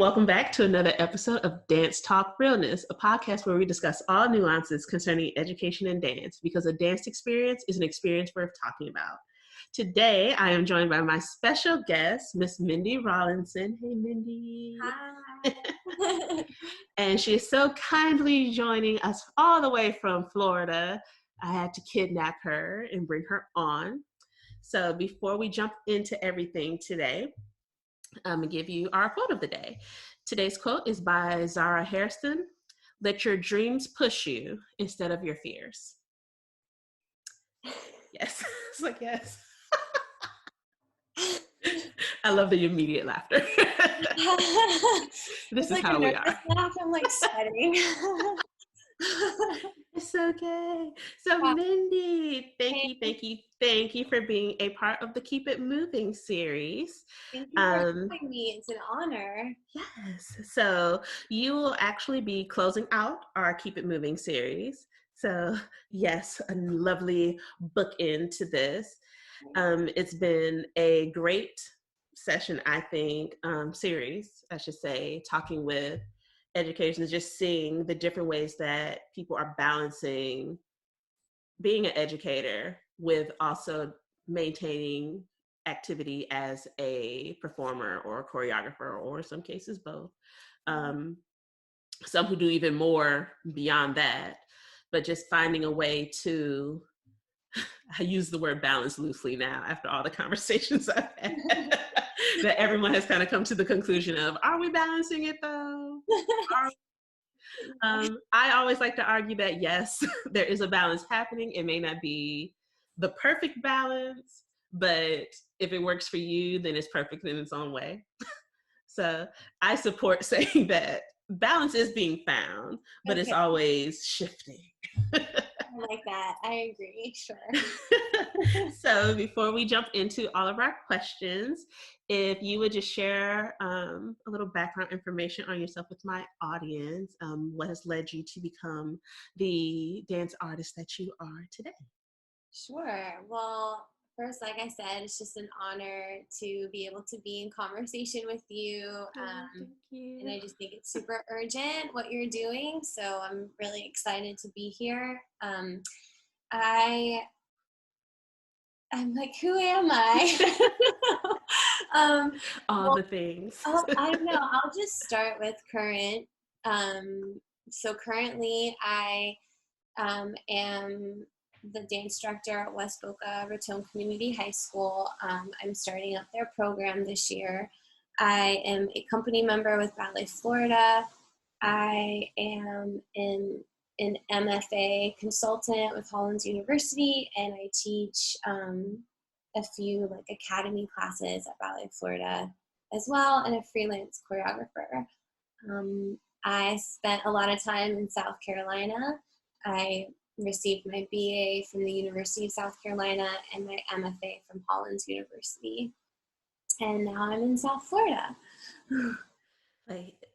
welcome back to another episode of Dance Talk Realness, a podcast where we discuss all nuances concerning education and dance, because a dance experience is an experience worth talking about. Today, I am joined by my special guest, Miss Mindy Rawlinson. Hey, Mindy. Hi. And she is so kindly joining us all the way from Florida. I had to kidnap her and bring her on. So before we jump into everything today, I'm going to give you our quote of the day. Today's quote is by Zara Hairston. Let your dreams push you instead of your fears. Yes. It's like, yes. I love the immediate laughter. This is how we are. Laugh. I'm like sweating. It's okay. So Mindy, thank you for being a part of the Keep It Moving series. Thank you for having me. It's an honor. Yes. So you will actually be closing out our Keep It Moving series. So yes, a lovely bookend to this. It's been a great session, I think, series, I should say, talking with education is just seeing the different ways that people are balancing being an educator with also maintaining activity as a performer or a choreographer, or in some cases both. Some who do even more beyond that, but just finding a way to, I use the word balance loosely now after all the conversations I've had, that everyone has kind of come to the conclusion of, are we balancing it though? I always like to argue that yes, there is a balance happening. It may not be the perfect balance, but if it works for you, then it's perfect in its own way. So I support saying that balance is being found, but it's always shifting. I like that. I agree. Sure. So before we jump into all of our questions, if you would just share a little background information on yourself with my audience, what has led you to become the dance artist that you are today? Sure. Well, first, like I said, it's just an honor to be able to be in conversation with you. Thank you. And I just think it's super urgent what you're doing. So I'm really excited to be here. I'm like, who am I? The things. I don't know. I'll just start with current. So currently I am the dance director at West Boca Raton Community High School. I'm starting up their program this year. I am a company member with Ballet Florida. I am an MFA consultant with Hollins University, and I teach a few like academy classes at Ballet Florida as well, and a freelance choreographer. I spent a lot of time in South Carolina. I received my BA from the University of South Carolina and my MFA from Hollins University. And now I'm in South Florida.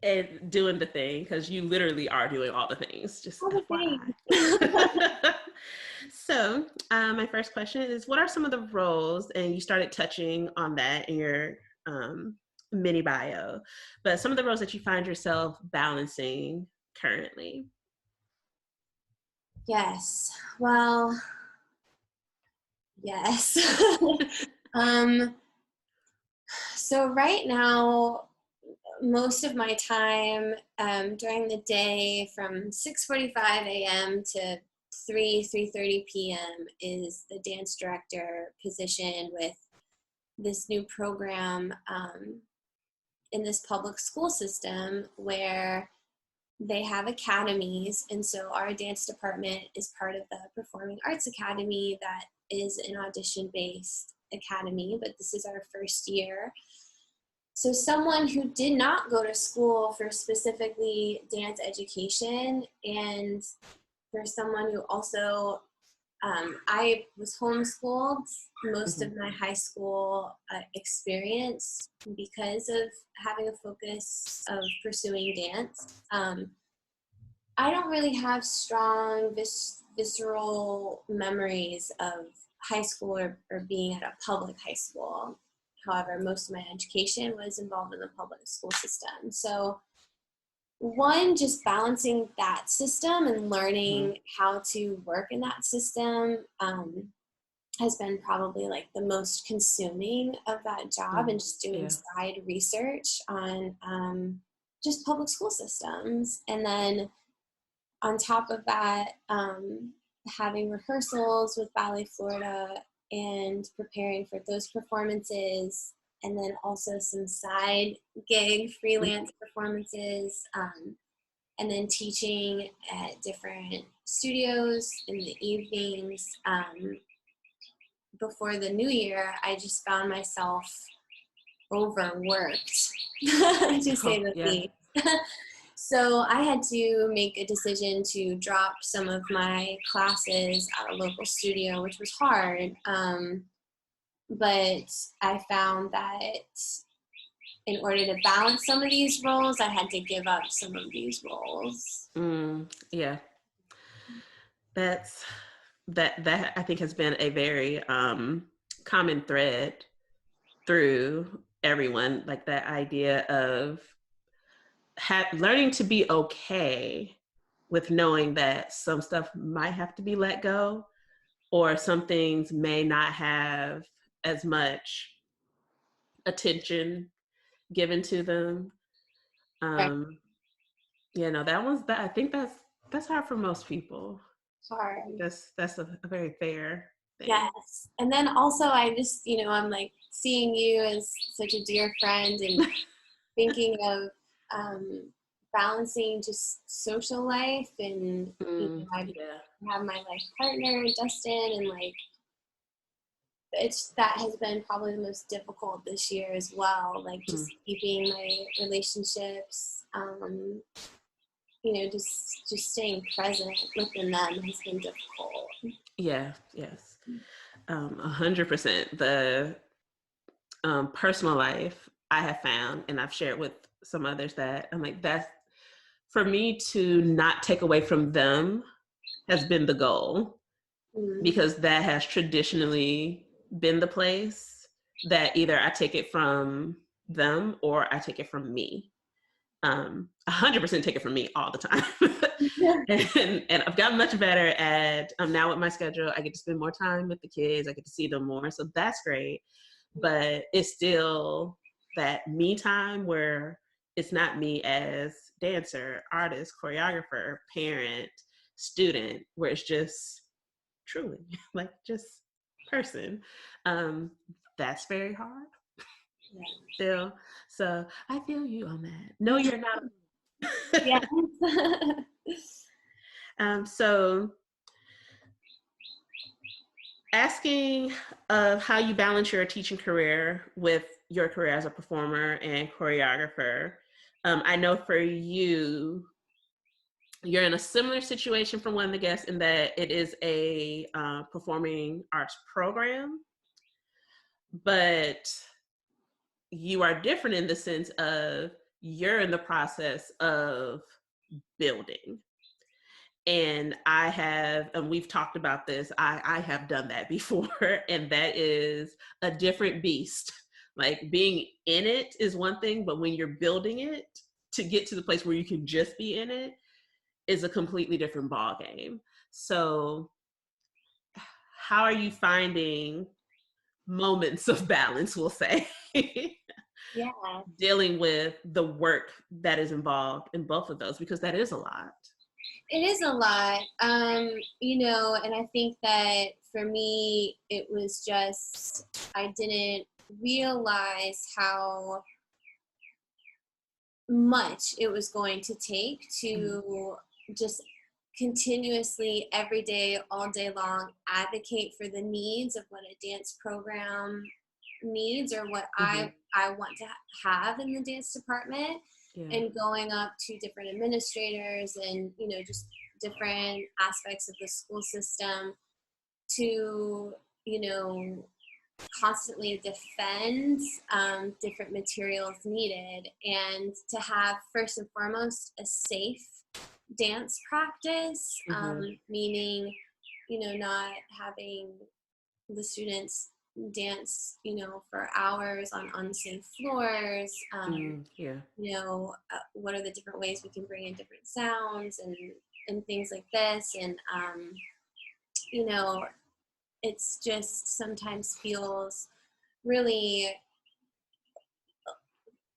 And doing the thing, because you literally are doing all the things, just all the FYI. So my first question is, what are some of the roles, and you started touching on that in your mini bio, but some of the roles that you find yourself balancing currently? Yes. Well, yes. So right now, most of my time during the day from 6:45 a.m. to 3:30 p.m. is the dance director position with this new program in this public school system where they have academies, and so our dance department is part of the Performing Arts Academy that is an audition-based academy, but this is our first year. So someone who did not go to school for specifically dance education, and for someone who also, I was homeschooled most of my high school experience because of having a focus of pursuing dance. I don't really have strong visceral memories of high school or being at a public high school. However, most of my education was involved in the public school system. So one, just balancing that system and learning how to work in that system has been probably like the most consuming of that job, and just doing side research on just public school systems. And then on top of that, having rehearsals with Ballet Florida and preparing for those performances, and then also some side gig freelance performances, and then teaching at different studios in the evenings. Before the new year, I just found myself overworked, to say the least. So I had to make a decision to drop some of my classes at a local studio, which was hard. But I found that in order to balance some of these roles, I had to give up some of these roles. Yeah. That I think has been a very common thread through everyone, like that idea of learning to be okay with knowing that some stuff might have to be let go, or some things may not have as much attention given to them. I think that's hard for most people. Hard. That's a very fair thing. Yes. And then also I just, I'm like seeing you as such a dear friend, and thinking of balancing just social life, and I have my life partner, Dustin, and like that has been probably the most difficult this year as well. Like just keeping my relationships, just staying present within them has been difficult. Yeah, yes. 100%. The personal life I have found, and I've shared with some others, that I'm like, that's for me to not take away from them has been the goal, because that has traditionally been the place that either I take it from them or I take it from me. 100% take it from me all the time. and I've gotten much better at now with my schedule. I get to spend more time with the kids. I get to see them more. So that's great. But it's still that me time where it's not me as dancer, artist, choreographer, parent, student, where it's just truly like just person. That's very hard. Still. So I feel you on that. No, you're not. Yeah. So asking of how you balance your teaching career with your career as a performer and choreographer. I know for you, you're in a similar situation from one of the guests, in that it is a performing arts program, but you are different in the sense of you're in the process of building. And I have, and we've talked about this, I have done that before, and that is a different beast. Like being in it is one thing, but when you're building it to get to the place where you can just be in it is a completely different ball game. So how are you finding moments of balance, we'll say? Yeah. Dealing with the work that is involved in both of those, because that is a lot. It is a lot, and I think that for me, it was just, I didn't realize how much it was going to take to just continuously, every day, all day long, advocate for the needs of what a dance program needs, or what I want to have in the dance department. And going up to different administrators and, just different aspects of the school system to, constantly defend different materials needed, and to have, first and foremost, a safe dance practice, meaning, not having the students dance, for hours on unsafe floors. Yeah. What are the different ways we can bring in different sounds and things like this. And, you know, it's just sometimes feels really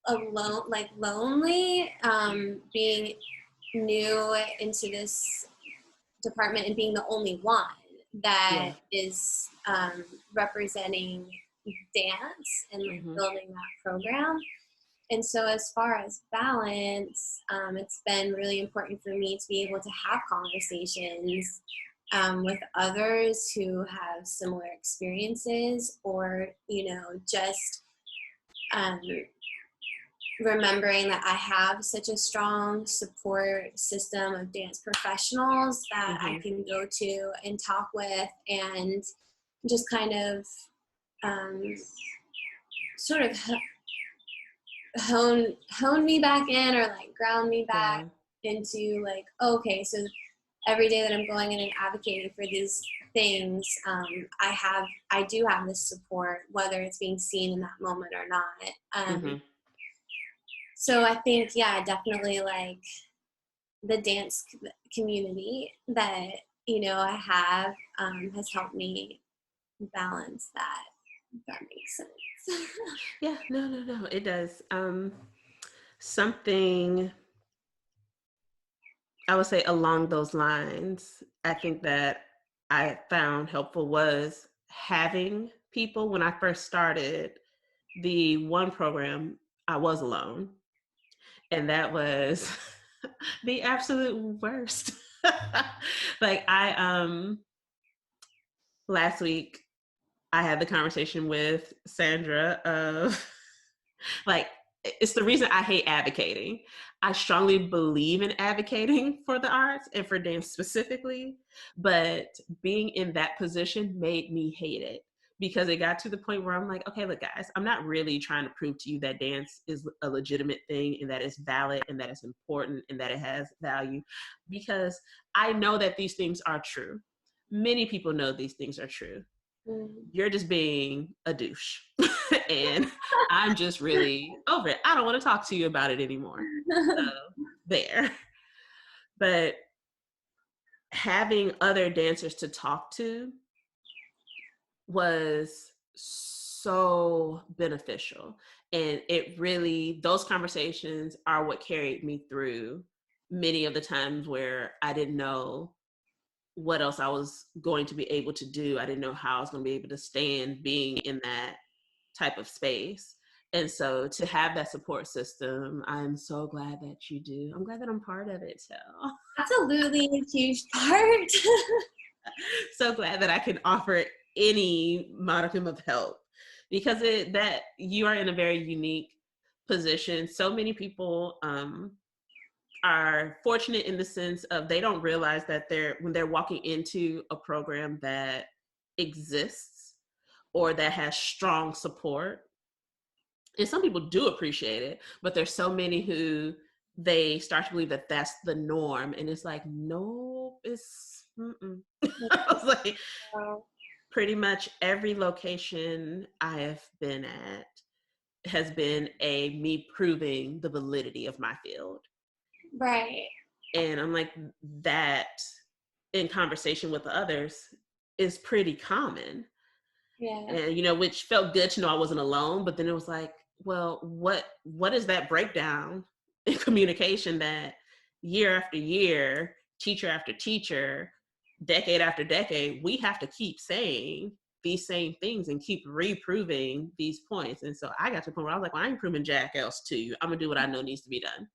alone, like lonely, being new into this department and being the only one that Yeah. is representing dance and like Mm-hmm. building that program. And so as far as balance, it's been really important for me to be able to have conversations with others who have similar experiences, or just um, remembering that I have such a strong support system of dance professionals that I Mm-hmm. can go to and talk with, and just kind of um, sort of hone me back in, or like ground me back Yeah. into like, okay, so every day that I'm going in and advocating for these things, I do have this support, whether it's being seen in that moment or not. Mm-hmm. So I think, yeah, definitely like the dance community that I have has helped me balance that. If that makes sense. Yeah, no, it does. Something I would say along those lines, I think that I found helpful was having people. When I first started the one program, I was alone, and that was the absolute worst. Like last week I had the conversation with Sandra of like, it's the reason I hate advocating. I strongly believe in advocating for the arts and for dance specifically, but being in that position made me hate it, because it got to the point where I'm like, okay, look, guys, I'm not really trying to prove to you that dance is a legitimate thing and that it's valid and that it's important and that it has value, because I know that these things are true. Many people know these things are true. Mm. You're just being a douche. And I'm just really over it. I don't want to talk to you about it anymore. So there. But having other dancers to talk to was so beneficial. And it really, those conversations are what carried me through many of the times where I didn't know what else I was going to be able to do. I didn't know how I was going to be able to stand being in that type of space. And so to have that support system, I'm so glad that you do. I'm glad that I'm part of it. So Absolutely a huge part. so glad that I can offer any modicum of help, because that you are in a very unique position. So many people are fortunate in the sense of they don't realize that when they're walking into a program that exists or that has strong support. And some people do appreciate it, but there's so many who they start to believe that that's the norm, and it's like, no, it's I was like, So, pretty much every location I have been at has been me proving the validity of my field. right. And I'm like, that in conversation with others is pretty common. Yeah. And which felt good to know I wasn't alone. But then it was like, well, what is that breakdown in communication that year after year, teacher after teacher, decade after decade, we have to keep saying these same things and keep reproving these points. And so I got to the point where I was like, well, I ain't proving jack else to you. I'm gonna do what I know needs to be done.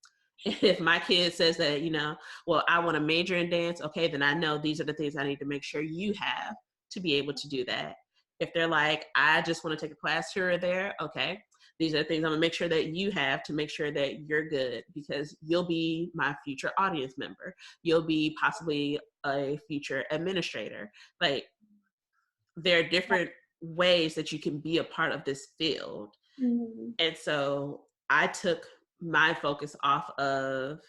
If my kid says that, well, I want to major in dance, okay, then I know these are the things I need to make sure you have to be able to do that. If they're like, I just want to take a class here or there, okay, these are the things I'm gonna make sure that you have to make sure that you're good, because you'll be my future audience member. You'll be possibly a future administrator. Like, there are different ways that you can be a part of this field. Mm-hmm. And so I took my focus off of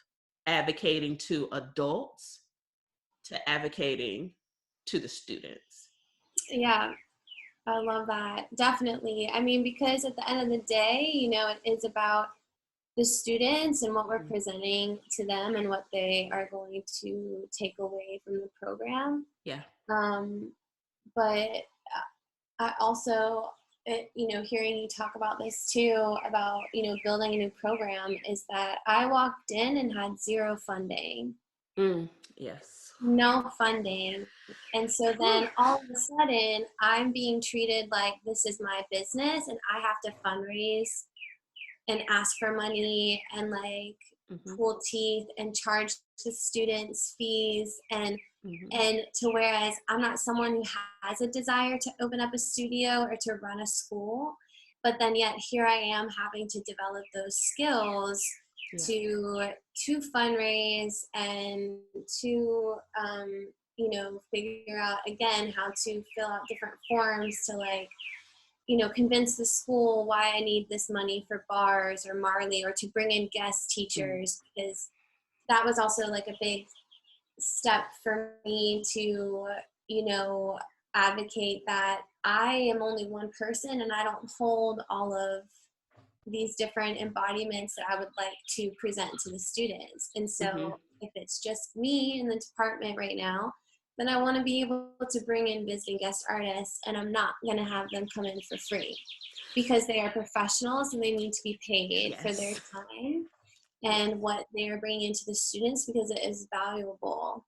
advocating to adults to advocating to the students. Yeah. I love that. Definitely. I mean, because at the end of the day, it is about the students and what we're Mm. presenting to them and what they are going to take away from the program. Yeah. Um, but I also, hearing you talk about this too, about, building a new program, is that I walked in and had zero funding. Yes. No funding. And so Whew. then all of a sudden, I'm being treated like this is my business and I have to fundraise and ask for money and like Mhm. pull teeth and charge the students fees Mhm. and to whereas I'm not someone who has a desire to open up a studio or to run a school, but then yet here I am having to develop those skills Yeah. to fundraise and to figure out again how to fill out different forms to like convince the school why I need this money for bars or Marley or to bring in guest Mm. teachers because that was also like a big step for me to, advocate that I am only one person and I don't hold all of these different embodiments that I would like to present to the students. And Mhm. so if it's just me in the department right now, then I want to be able to bring in visiting guest artists and I'm not going to have them come in for free because they are professionals and they need to be paid for their Yes. time Yes. and what they are bringing into the students because it is valuable.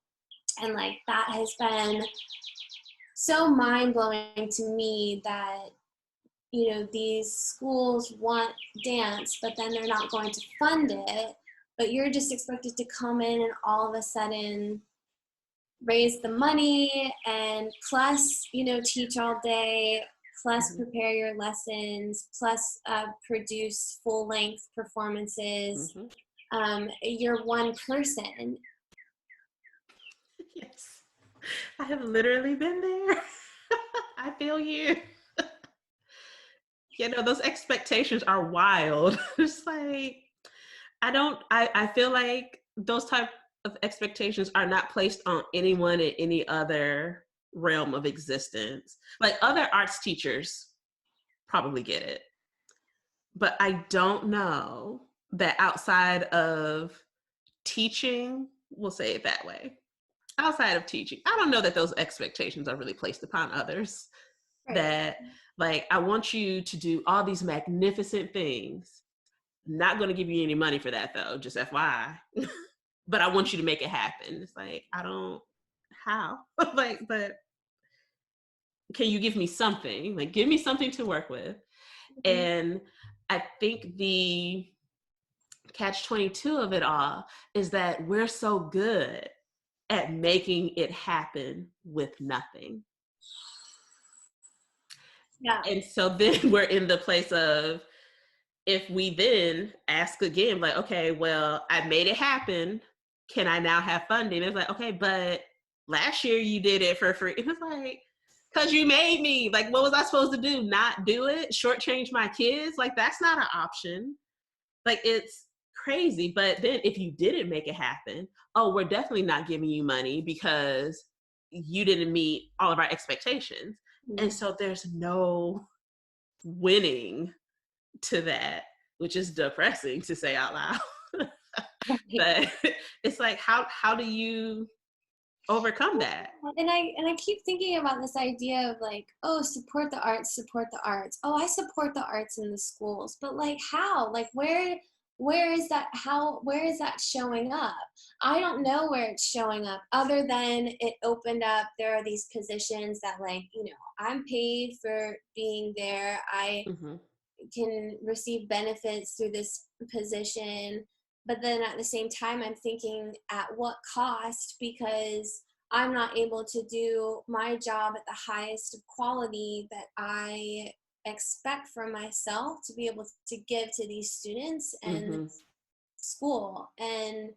And like that has been so mind-blowing to me that these schools want dance but then they're not going to fund it, but you're just expected to come in and all of a sudden raise the money and plus teach all day plus Mhm. prepare your lessons plus produce full-length performances. Mhm. You're one person. Yes. I have literally been there. I feel you. Those expectations are wild. It's like I feel like those type of expectations are not placed on anyone in any other realm of existence. Like other arts teachers probably get it. But I don't know that outside of teaching, we'll say it that way. Outside of teaching, I don't know that those expectations are really placed upon others. Right. That like I want you to do all these magnificent things. Not going to give you any money for that though, just FYI. But I want you to make it happen. It's like I don't how like, but can you give me something? Like give me something to work with. Mhm. And I think the catch 22 of it all is that we're so good at making it happen with nothing. Yeah. And so then we're in the place of if we then ask again, like, okay, well, I made it happen. Can I now have funding? It's like, okay, but last year you did it for free. It was like, because you made me. Like, what was I supposed to do? Not do it? Shortchange my kids? Like, that's not an option. Like, it's crazy. But then if you didn't make it happen, oh, we're definitely not giving you money because you didn't meet all of our expectations. And Mhm. so there's no winning to that, which is depressing to say out loud. Right. But it's like how do you overcome that? And I keep thinking about this idea of like, oh, support the arts, support the arts. Oh, I support the arts in the schools, but like how? Like where is that where is that showing up? I don't know where it's showing up other than it opened up. There are these positions that like, I'm paid for being there. I Mm-hmm. can receive benefits through this position, but then at the same time I'm thinking at what cost, because I'm not able to do my job at the highest of quality that I expect from myself to be able to give to these students and Mm-hmm. school. And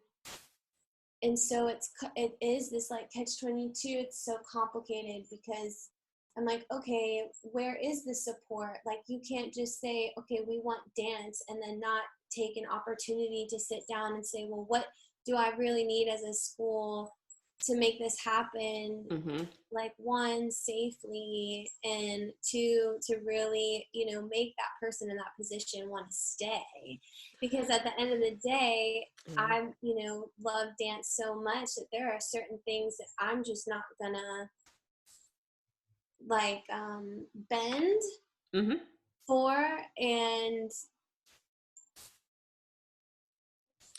so it is this like catch 22. It's so complicated because I'm like, okay, where is the support? Like you can't just say, okay, we want dance and then not take an opportunity to sit down and say, well, what do I really need as a school to make this happen, Mm-hmm. like, one, safely, and two, to really, make that person in that position want to stay. Because at the end of the day, Yeah. I, love dance so much that there are certain things that I'm just not gonna, like, bend Mm-hmm. for. And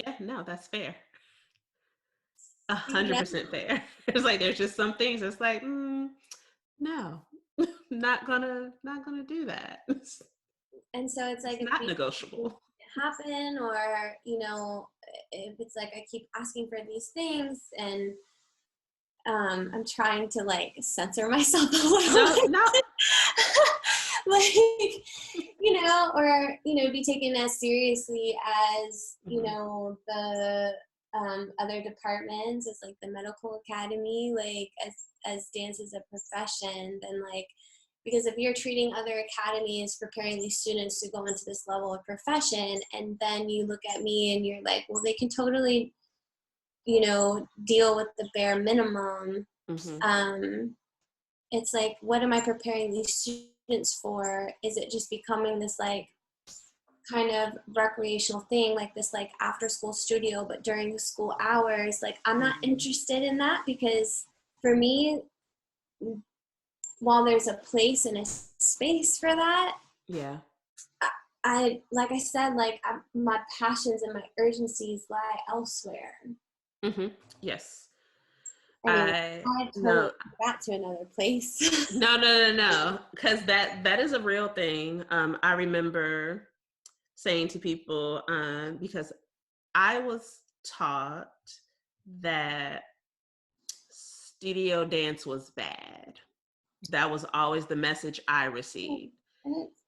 Yeah, no, that's fair. yeah. 100% fair. It's like there's just some things that's like, no, not gonna do that. And so it's It's like, if not we negotiable. happen, or if it's like I keep asking for these things, and I'm trying to, like, censor myself a little No, bit. no. Like, or, be taken as seriously as, Mm-hmm. the other departments, as like the medical academy, like, as dance as a profession. Then, like, because if you're treating other academies preparing these students to go into this level of profession, and then you look at me and you're like, well, they can totally, deal with the bare minimum. Mm-hmm. um it's like, what am I preparing these students for? Is it just becoming this, like, kind of recreational thing, like this, like, after school studio, but during school hours? Like, I'm not Mm-hmm. interested in that, because for me, while there's a place and a space for that, Yeah. like I said, like, my passions and my urgencies lie elsewhere. Mm-hmm. Yes. Anyway, I I totally no took that to another place. no, because that is a real thing. I remember saying to people, because I was taught that studio dance was bad. That was always the message I received.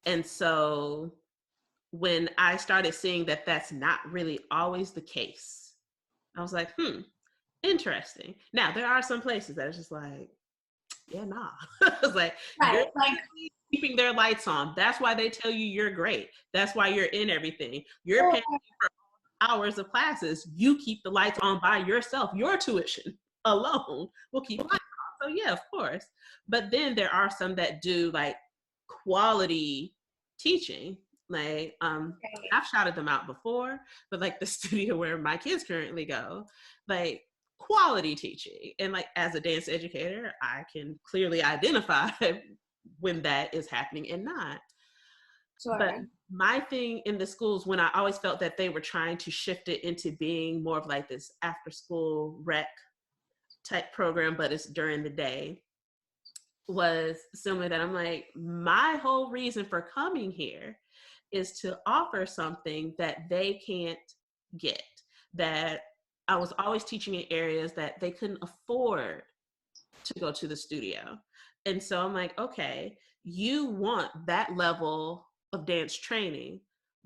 And so when I started seeing that that's not really always the case, I was like, interesting. Now, there are some places that are just like, yeah, nah. It's like, you're Right, like, keeping their lights on. That's why they tell you you're great. That's why you're in everything. You're or paying for hours of classes. You keep the lights on by yourself. Your tuition alone will keep lights on. So yeah, of course. But then there are some that do like quality teaching. Like right. I've shouted them out before, but like the studio where my kids currently go, like quality teaching. And like as a dance educator, I can clearly identify when that is happening and not. But Sure. my thing in the schools, when I always felt that they were trying to shift it into being more of like this after school rec type program, but it's during the day, was similar. That I'm like, my whole reason for coming here is to offer something that they can't get, that I was always teaching in areas that they couldn't afford to go to the studio. And so I'm like, okay, you want that level of dance training,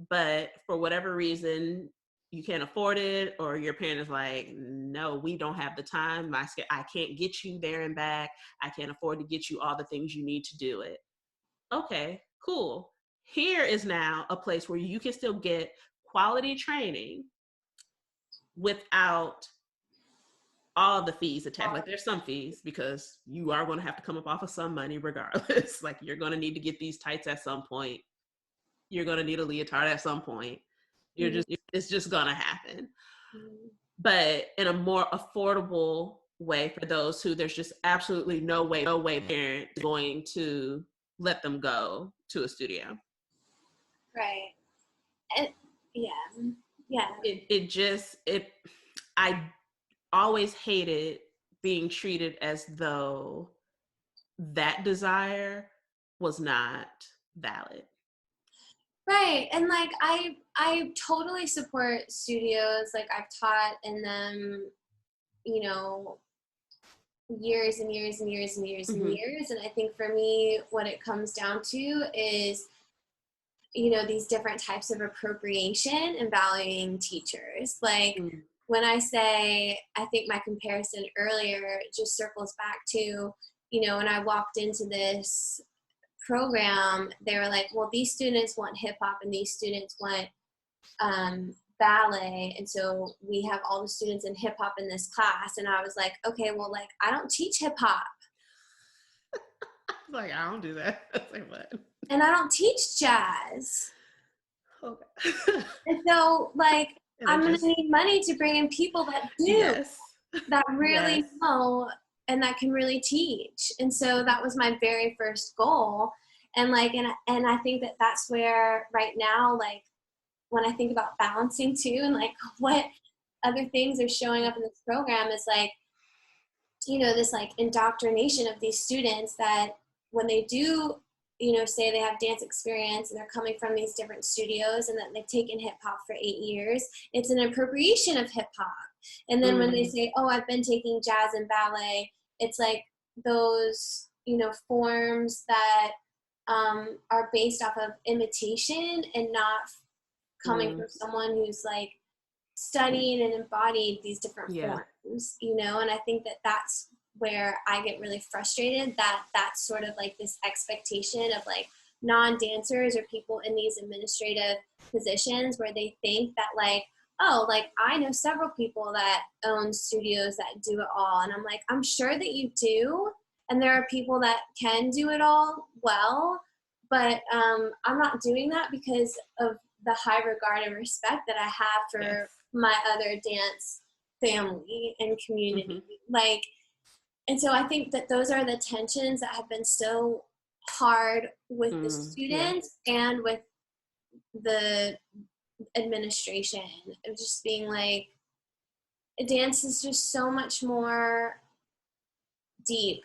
but for whatever reason, you can't afford it, or your parent is like, no, we don't have the time. I can't get you there and back. I can't afford to get you all the things you need to do it. Okay, cool. Here is now a place where you can still get quality training without all the fees attached. Like there's some fees because you are going to have to come up off of some money regardless. Like you're going to need to get these tights at some point. You're going to need a leotard at some point. Mhm. It's just going to happen. Mhm. But in a more affordable way for those who there's just absolutely no way parent is going to let them go to a studio. Right. Yeah. Yeah. I always hated being treated as though that desire was not valid. Right. And, like, I totally support studios. Like, I've taught in them, you know, years and years and years and years and Mm-hmm. years. And I think for me, what it comes down to is, these different types of appropriation and valuing teachers. Like, Mm-hmm. when I say, I think my comparison earlier just circles back to, when I walked into this program, they were like, well, these students want hip hop and these students want ballet, and so we have all the students in hip hop in this class, and I was like, okay, well, like, I don't teach hip hop. Like, I don't do that. Like, what? And I don't teach jazz. Okay. And so, like, And I'm it going just, to need money to bring in people that do, yes. that really Yes. know and that can really teach. And so that was my very first goal. And like, and I think that that's where right now, like, when I think about balancing too, and like what other things are showing up in this program is like, you know, this like indoctrination of these students that when they do, you know, say they have dance experience and they're coming from these different studios and that they've taken hip hop for 8 years, it's an appropriation of hip hop. And then when they say, oh, I've been taking jazz and ballet, it's like those, you know, forms that are based off of imitation and not coming from someone who's like studied and embodied these different forms, you know. And I think that that's where I get really frustrated, that that's sort of like this expectation of like non-dancers or people in these administrative positions where they think that like, oh, like I know several people that own studios that do it all. And I'm like, I'm sure that you do. And there are people that can do it all well, but I'm not doing that because of the high regard and respect that I have for my other dance family and community. Like, and so I think that those are the tensions that have been so hard with the students and with the administration of just being like, dance is just so much more deep.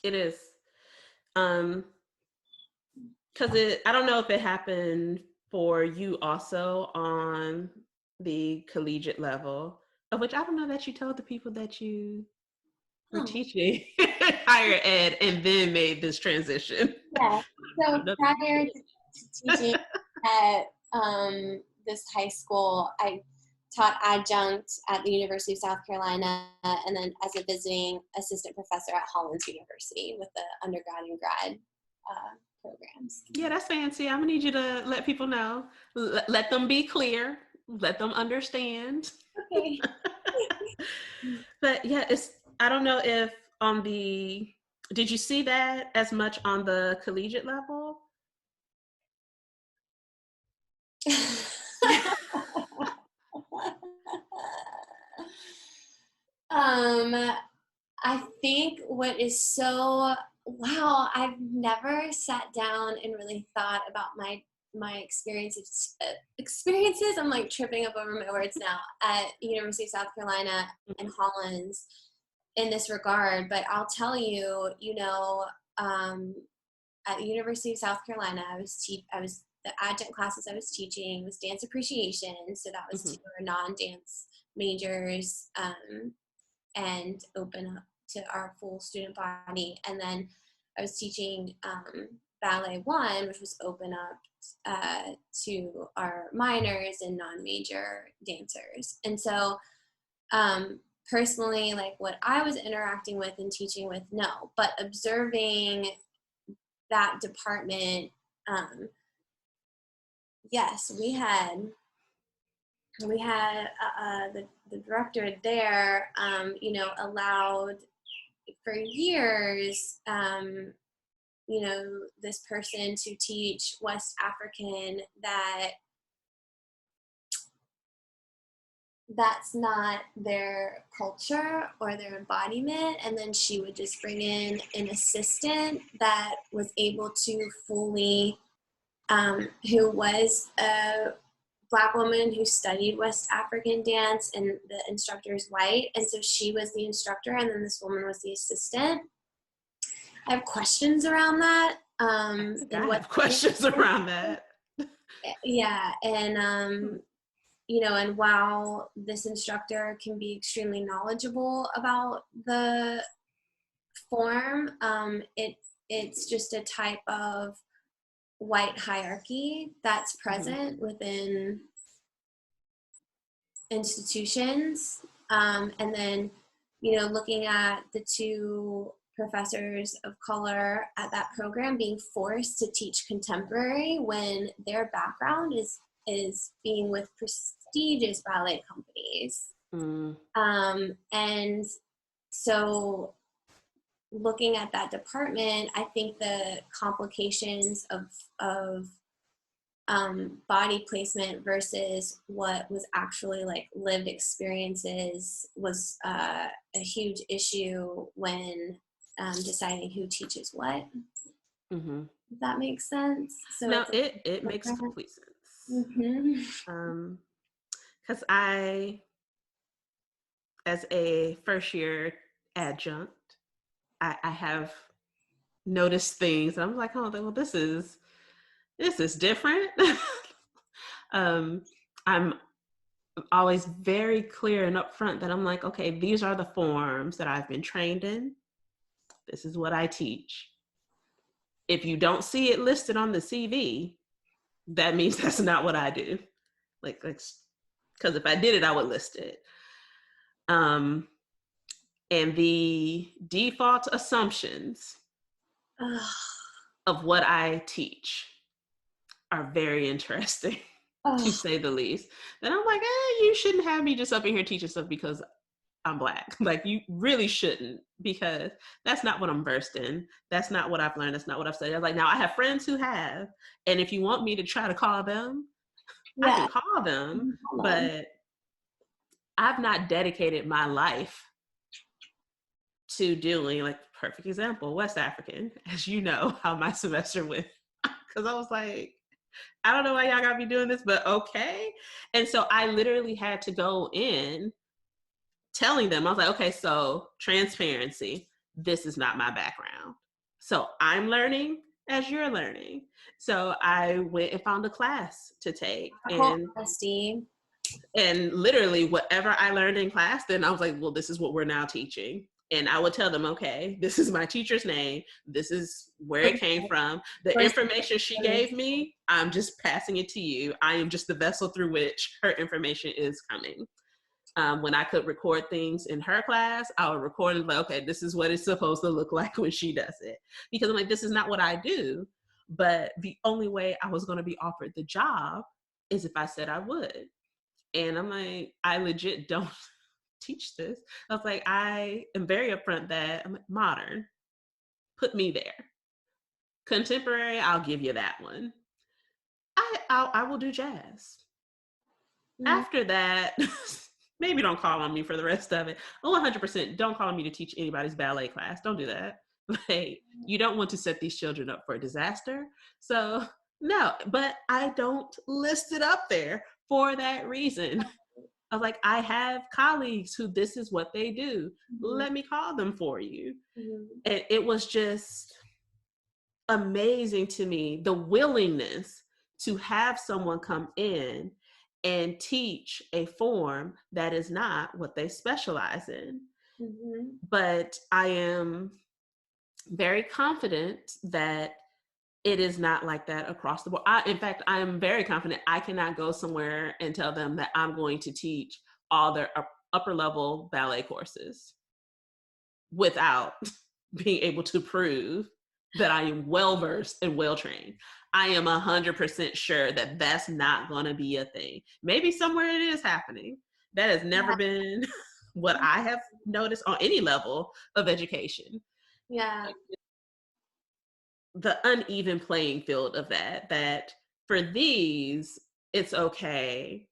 It is. Because I don't know if it happened for you also on the collegiate level, of which I don't know that you told the people that you were teaching higher ed and then made this transition. Yeah. So prior to teaching at this high school, I taught adjunct at the University of South Carolina and then as a visiting assistant professor at Hollins University with the undergrad and grad programs. Yeah, that's fancy. I'm gonna need you to let people know. Let them be clear. Let them understand. Okay. But yeah, I don't know if did you see that as much on the collegiate level? I think what is so, wow, I've never sat down and really thought about my experiences. I'm like tripping up over my words now at University of South Carolina and Hollins in this regard. But I'll tell you, you know, at the University of South Carolina, I was the adjunct classes I was teaching was dance appreciation. So that was to our non-dance majors and open up to our full student body. And then I was teaching Ballet 1, which was open up to our minors and non-major dancers. And so personally, like what I was interacting with and teaching with, no, but observing that department, yes, we had the director there, you know, allowed for years, you know, this person to teach West African that's not their culture or their embodiment. And then she would just bring in an assistant that was able to fully, who was a Black woman who studied West African dance, and the instructor is white. And so she was the instructor and then this woman was the assistant. I have questions around that. I have questions around that. Yeah. And, you know, and while this instructor can be extremely knowledgeable about the form, it's just a type of white hierarchy that's present within institutions. And then, you know, looking at the two professors of color at that program being forced to teach contemporary when their background is is being with prestigious ballet companies. Mm. And so looking at that department, I think the complications of body placement versus what was actually like lived experiences was a huge issue when deciding who teaches what. Mm-hmm. If that makes sense. So No, it's it makes different. complete sense. Mm-hmm. Because I, as a first year adjunct, I have noticed things. I'm like, oh, well, this is different. um, I'm always very clear and upfront that I'm like, okay, these are the forms that I've been trained in. This is what I teach. If you don't see it listed on the CV, that means that's not what I do. Like, because if I did it, I would list it. And the default assumptions of what I teach are very interesting, to say the least. Then I'm like, you shouldn't have me just up in here teaching stuff because I'm Black. Like, you really shouldn't, because that's not what I'm versed in. That's not what I've learned. That's not what I've studied. I'm like, now I have friends who have, and if you want me to try to call them, I can call them, but I've not dedicated my life to doing, like, perfect example, West African, as you know how my semester went. Because I was like, I don't know why y'all got me doing this, but okay. And so I literally had to go in telling them, I was like, okay, so transparency, this is not my background. So I'm learning as you're learning. So I went and found a class to take, and literally whatever I learned in class, then I was like, well, this is what we're now teaching. And I would tell them, okay, this is my teacher's name. This is where it came from. The information she gave me, I'm just passing it to you. I am just the vessel through which her information is coming. When I could record things in her class, I would record and be like, okay, this is what it's supposed to look like when she does it. Because I'm like, this is not what I do. But the only way I was going to be offered the job is if I said I would. And I'm like, I legit don't teach this. I was like, I am very upfront that I'm like, modern, put me there. Contemporary, I'll give you that one. I will do jazz. After that, maybe don't call on me for the rest of it. Oh, 100%, don't call on me to teach anybody's ballet class. Don't do that. Like, you don't want to set these children up for a disaster. So no, but I don't list it up there for that reason. I was like, I have colleagues who this is what they do. Let me call them for you. And it was just amazing to me, the willingness to have someone come in and teach a form that is not what they specialize in. But I am very confident that it is not like that across the board. In fact, I am very confident I cannot go somewhere and tell them that I'm going to teach all their upper level ballet courses without being able to prove that I am well versed and well trained. I am 100% sure that that's not going to be a thing. Maybe somewhere it is happening. That has never been what I have noticed on any level of education. Yeah. The uneven playing field of that for these, it's okay.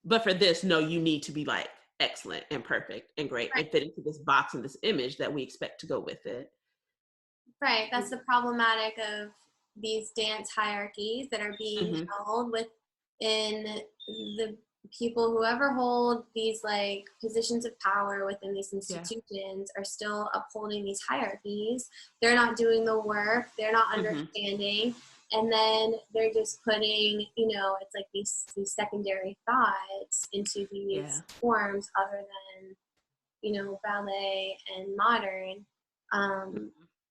But for this, no, you need to be like excellent and perfect and great and fit into this box and this image that we expect to go with it. Right. That's the problematic of these dance hierarchies that are being held within the people, whoever hold these like positions of power within these institutions are still upholding these hierarchies. They're not doing the work. They're not understanding. And then they're just putting, it's like these secondary thoughts into these forms other than, ballet and modern.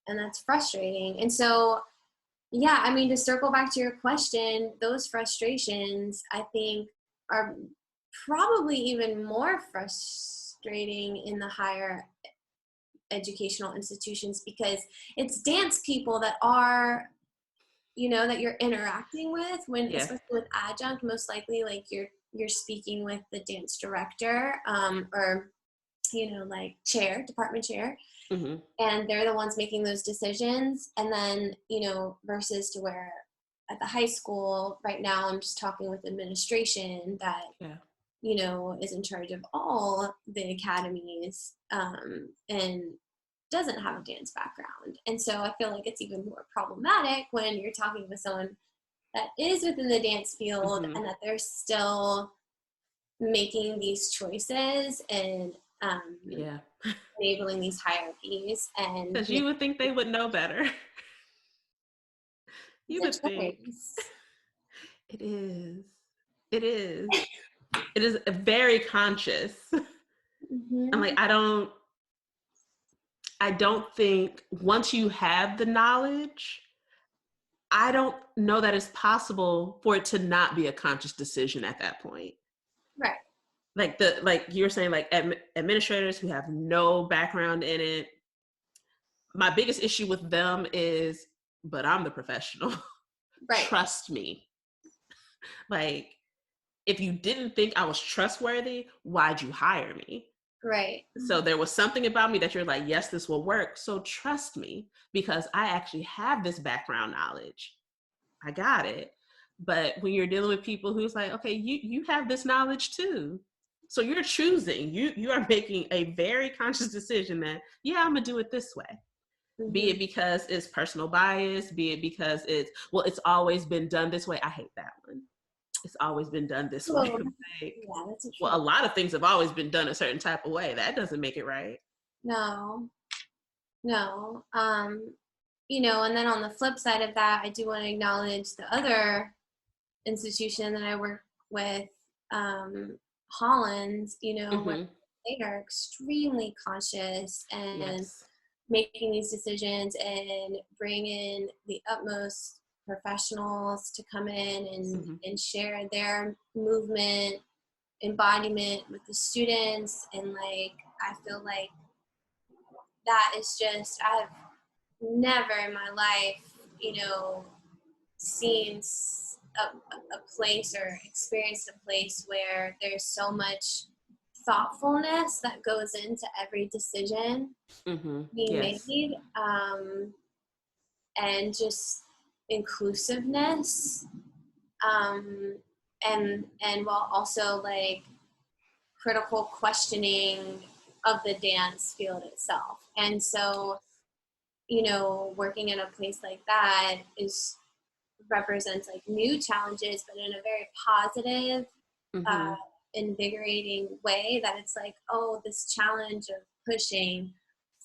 And that's frustrating. And so, to circle back to your question, those frustrations, I think, are probably even more frustrating in the higher educational institutions because it's dance people that are that you're interacting with, when Yeah. especially with adjunct, most likely like you're speaking with the dance director, or like department chair, Mm-hmm. and they're the ones making those decisions. And then versus to where at the high school right now I'm just talking with administration that Yeah. is in charge of all the academies, and doesn't have a dance background. And so I feel like it's even more problematic when you're talking with someone that is within the dance field, Mm-hmm. and that they're still making these choices and Yeah. enabling these hierarchies. And Because you would think they would know better. You it's would a think. choice. It is. It is. It is very conscious. I'm like, Mm-hmm. I don't think once you have the knowledge, I don't know that it's possible for it to not be a conscious decision at that point. Right. Like you were saying, like administrators who have no background in it. My biggest issue with them is, but I'm the professional. Right. Trust me. Like, if you didn't think I was trustworthy, why'd you hire me? Right. So there was something about me that you're like, yes, this will work. So trust me, because I actually have this background knowledge. I got it. But when you're dealing with people who's like, okay, you have this knowledge too. So you're choosing, you are making a very conscious decision that, yeah, I'm gonna do it this way. Be Mm-hmm. it because it's personal bias, be it because it's always been done this way. I hate that one. It's always been done this way. Well, Like, yeah, that's a well, a true. lot of things have always been done a certain type of way. That doesn't make it right. No, no. And then on the flip side of that, I do want to acknowledge the other institution that I work with, Holland, where Mm-hmm. they are extremely conscious and Yes. making these decisions and bring in the utmost professionals to come in and, Mm-hmm. and share their movement embodiment with the students. And like, I feel like that is just, I've never in my life, seen a place or experienced a place where there's so much thoughtfulness that goes into every decision Mm-hmm. being Yes. made, and just inclusiveness, um, and while also like critical questioning of the dance field itself. And so, working in a place like that is represents like new challenges, but in a very positive, Mm-hmm. uh, invigorating way, that it's like, oh, this challenge of pushing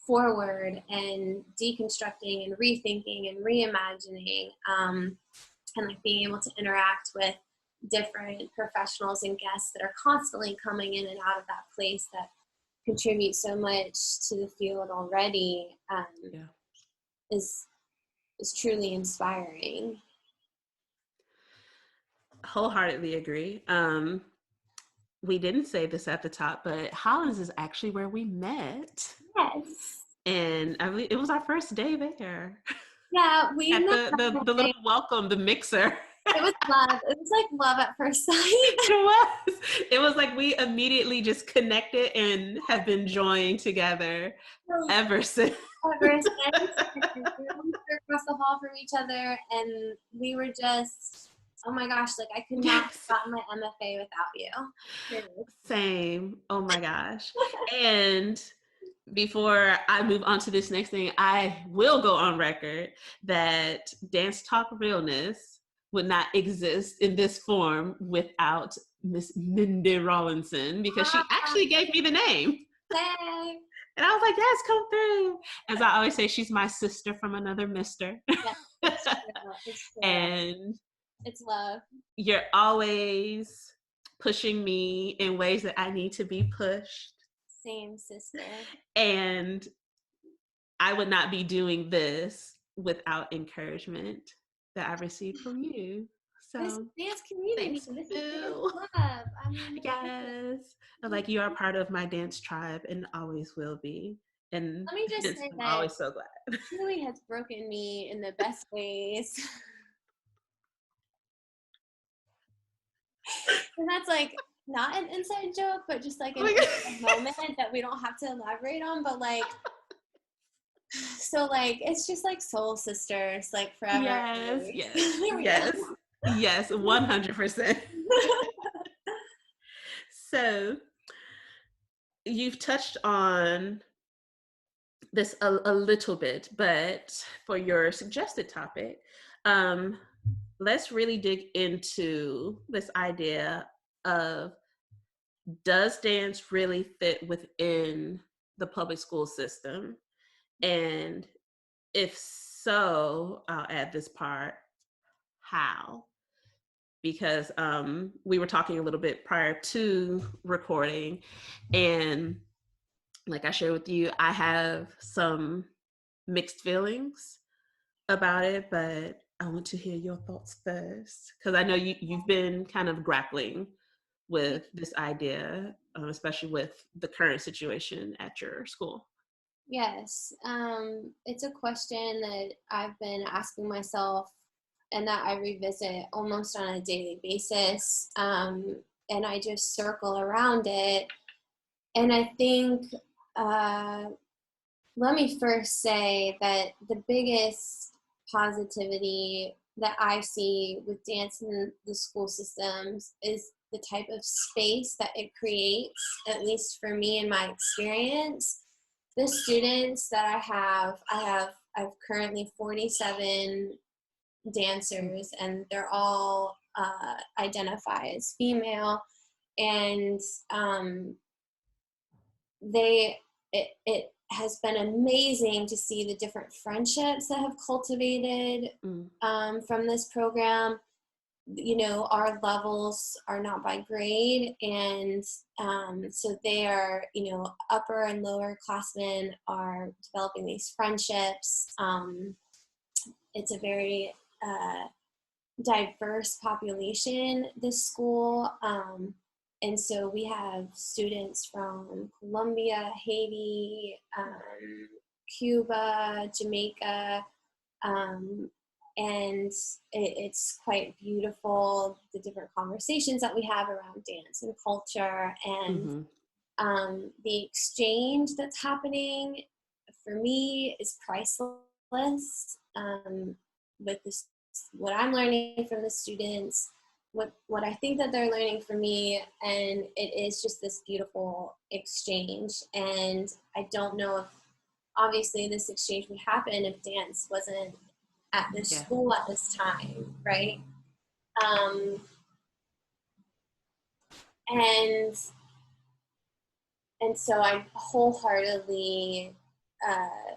forward and deconstructing and rethinking and reimagining, and like being able to interact with different professionals and guests that are constantly coming in and out of that place that contribute so much to the field already, Yeah. is truly inspiring. Wholeheartedly agree. We didn't say this at the top, but Hollins is actually where we met. Yes. And I believe it was our first day there. Yeah, we At met. the little welcome, the mixer. It was love. It was like love at first sight. It was like we immediately just connected and have been joined together ever since. Ever since, we were across the hall from each other, and we were just, oh my gosh, like I could not Yes. have gotten my MFA without you. Seriously. Same. Oh my gosh. And before I move on to this next thing, I will go on record that Dance Talk Realness would not exist in this form without Miss Mindy Rawlinson, because she actually gave me the name. Hey. And I was like, yes, come through. As I always say, she's my sister from another mister. Yeah, it's true. It's true. And It's love. you're always pushing me in ways that I need to be pushed. Same, sister. And I would not be doing this without encouragement that I received from you. This So dance community. thanks, This is dance Boo. love. I mean, Yes. Like, you are part of my dance tribe and always will be. And let me just hence, say I'm that always so glad. truly has broken me in the best ways. And that's like not an inside joke, but just like Oh an my inside God. moment that we don't have to elaborate on. But like, so like, it's just like soul sisters, like forever. Yes, yes, There we go. yes, yes, 100%. So you've touched on this a little bit, but for your suggested topic, um, let's really dig into this idea of, does dance really fit within the public school system? And if so, I'll add this part, how? Because we were talking a little bit prior to recording, and like I shared with you, I have some mixed feelings about it, but I want to hear your thoughts first, because I know you've been kind of grappling with this idea, especially with the current situation at your school. Yes, it's a question that I've been asking myself and that I revisit almost on a daily basis. And I just circle around it. And I think, uh, let me first say that the biggest positivity that I see with dance in the school systems is the type of space that it creates, at least for me in my experience. The students that I've currently 47 dancers, and they're all identify as female, and they it has been amazing to see the different friendships that have cultivated Mm. from this program. You know, our levels are not by grade, and so they are, you know, upper and lower classmen are developing these friendships. It's a very diverse population, this school. And so we have students from Colombia, Haiti, Cuba, Jamaica, and it's quite beautiful, the different conversations that we have around dance and culture, and Mm-hmm. the exchange that's happening for me is priceless. With this, what I'm learning from the students, what I think that they're learning from me, and it is just this beautiful exchange. And I don't know if obviously this exchange would happen if dance wasn't at this Yeah. school at this time, right? Um, and and so I wholeheartedly uh,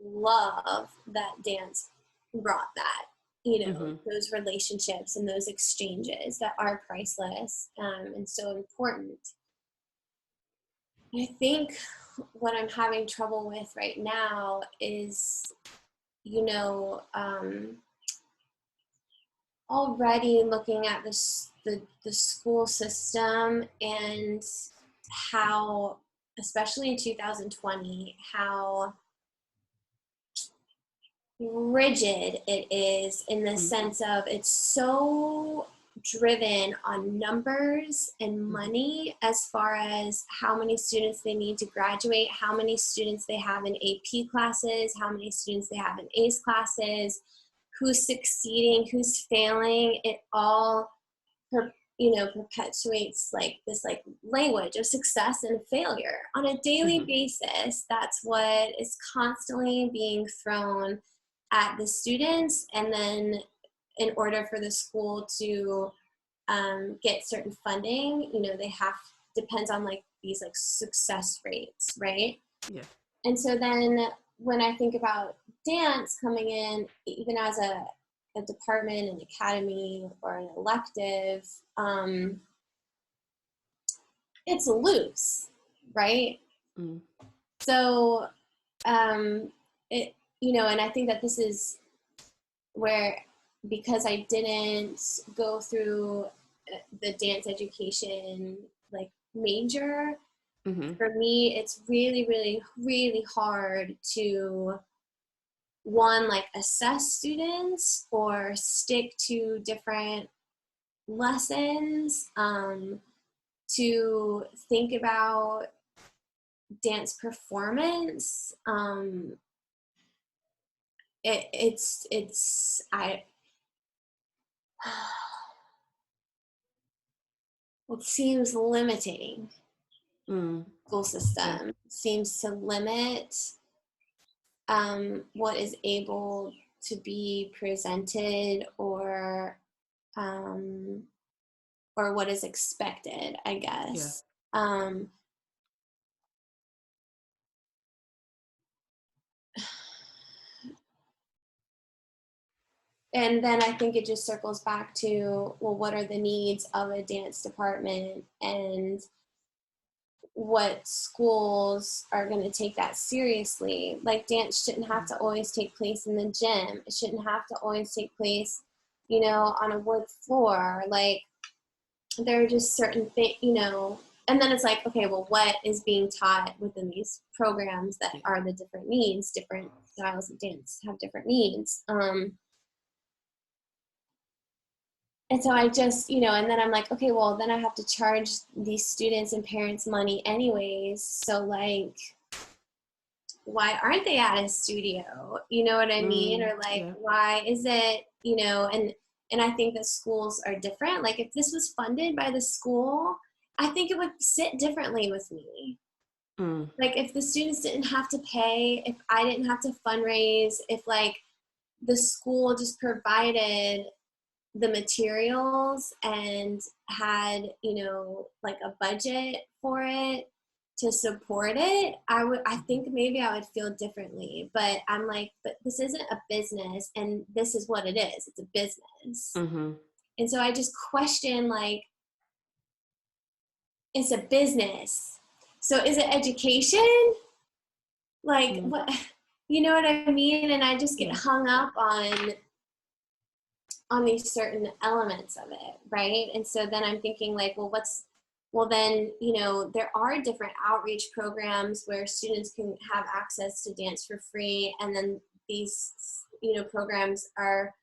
love that dance brought that, you know, Mm-hmm. those relationships and those exchanges that are priceless, and so important. I think what I'm having trouble with right now is, you know, already looking at the school system and how, especially in 2020, how rigid it is in the sense of it's so driven on numbers and money as far as how many students they need to graduate, how many students they have in AP classes, how many students they have in ACE classes, who's succeeding, who's failing. It all perpetuates like this like language of success and failure on a daily Mm-hmm. basis. That's what is constantly being thrown at the students, and then in order for the school to get certain funding, you know, they have, depends on like these like success rates, right? Yeah. And so then when I think about dance coming in, even as a department, an academy, or an elective, it's loose, right? Mm. So, it, you know, and I think that this is where, because I didn't go through the dance education like major, Mm-hmm. for me, it's really, really, really hard to one, like assess students or stick to different lessons, to think about dance performance. It's I it seems limiting. School Yeah. system seems to limit what is able to be presented, or what is expected, I Yeah. guess. And then I think it just circles back to, well, what are the needs of a dance department, and what schools are going to take that seriously. Like, dance shouldn't have to always take place in the gym. It shouldn't have to always take place, on a wood floor. Like, there are just certain things, and then it's like, okay, well, what is being taught within these programs that are the different needs? Different styles of dance have different needs. And so I just, and then I'm like, okay, well, then I have to charge these students and parents money anyways. So, like, why aren't they at a studio? You know what I mean? Or like, Yeah. why is it, and I think that schools are different. Like, if this was funded by the school, I think it would sit differently with me. Like, if the students didn't have to pay, if I didn't have to fundraise, if like the school just provided the materials and had, like a budget for it to support it, I think maybe I would feel differently. But I'm like, but this isn't a business, and this is what it is. It's a business. And so I just question, like, it's a business. So is it education? Like, what, you know what I mean? And I just get hung up on these certain elements of it, right? And so then I'm thinking, like, well then, there are different outreach programs where students can have access to dance for free, and then these, programs are